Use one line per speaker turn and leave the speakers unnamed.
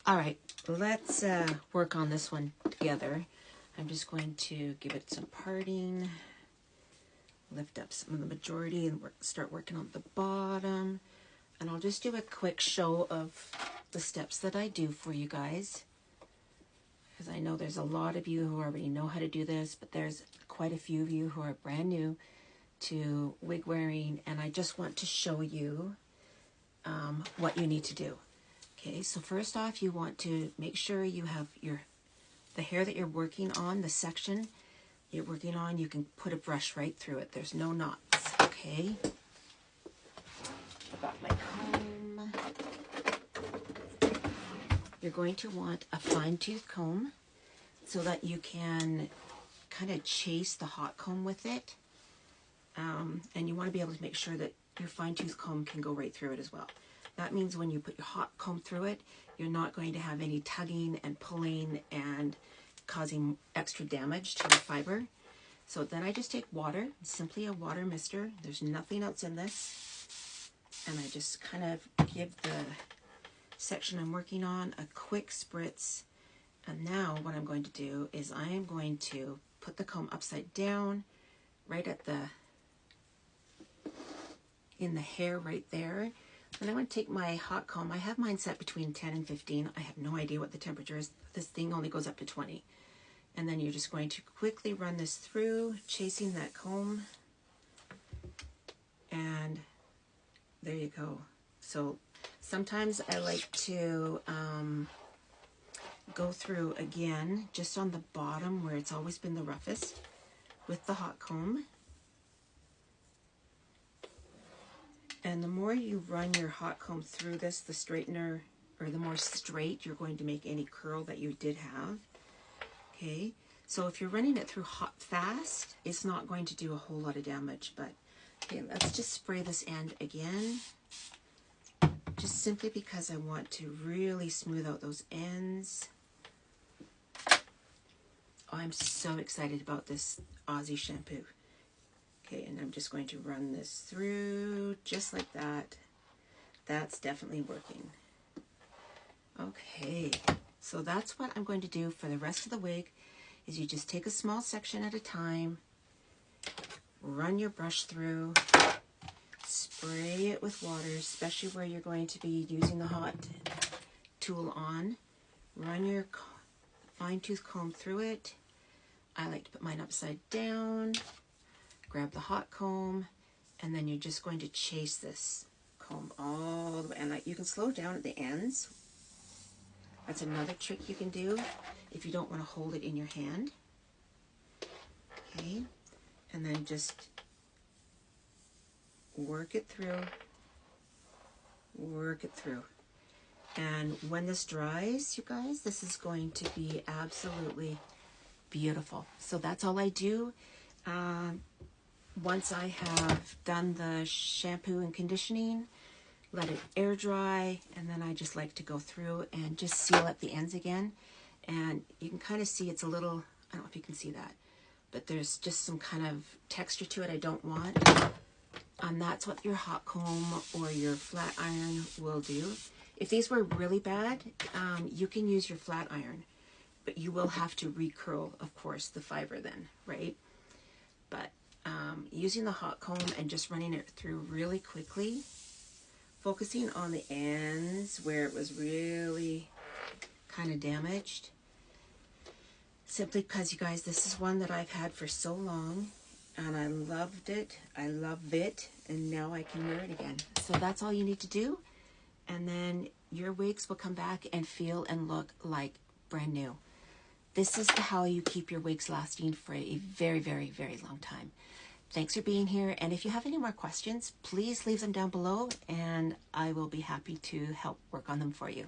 All right, let's work on this one together. I'm just going to give it some parting, lift up some of the majority and start working on the bottom. And I'll just do a quick show of the steps that I do for you guys, because I know there's a lot of you who already know how to do this, but there's quite a few of you who are brand new to wig wearing, and I just want to show you what you need to do. Okay, so first off, you want to make sure you have the hair that you're working on, the section you're working on, you can put a brush right through it. There's no knots, okay? I got my comb. You're going to want a fine-tooth comb so that you can kind of chase the hot comb with it. And you want to be able to make sure that your fine-tooth comb can go right through it as well. That means when you put your hot comb through it, you're not going to have any tugging and pulling and causing extra damage to the fiber. So then I just take water, simply a water mister. There's nothing else in this. And I just kind of give the section I'm working on a quick spritz. And now what I'm going to do is I am going to put the comb upside down right at in the hair right there. And I'm going to take my hot comb. I have mine set between 10 and 15. I have no idea what the temperature is. This thing only goes up to 20. And then you're just going to quickly run this through, chasing that comb. And there you go. So sometimes I like to go through again, just on the bottom where it's always been the roughest with the hot comb. And the more you run your hot comb through this, the straightener, or the more straight you're going to make any curl that you did have. Okay, so if you're running it through hot fast, it's not going to do a whole lot of damage. But okay, let's just spray this end again, just simply because I want to really smooth out those ends. Oh, I'm so excited about this Aussie shampoo. Okay, and I'm just going to run this through just like that. That's definitely working. Okay, so that's what I'm going to do for the rest of the wig, is you just take a small section at a time, run your brush through, spray it with water, especially where you're going to be using the hot tool on. Run your fine-tooth comb through it. I like to put mine upside down. Grab the hot comb, and then you're just going to chase this comb all the way. And you can slow down at the ends. That's another trick you can do if you don't want to hold it in your hand. Okay, and then just work it through, work it through. And when this dries, you guys, this is going to be absolutely beautiful. So that's all I do. Once I have done the shampoo and conditioning, let it air dry, and then I just like to go through and just seal up the ends again. And you can kind of see it's a little, I don't know if you can see that, but there's just some kind of texture to it I don't want. And that's what your hot comb or your flat iron will do. If these were really bad, you can use your flat iron, but you will have to recurl, of course, the fiber then, right? But using the hot comb and just running it through really quickly, focusing on the ends where it was really kind of damaged, simply because, you guys, this is one that I've had for so long, and I loved it, I love it, and now I can wear it again. So that's all you need to do, and then your wigs will come back and feel and look like brand new. This is how you keep your wigs lasting for a very, very, very long time. Thanks for being here, and if you have any more questions, please leave them down below, and I will be happy to help work on them for you.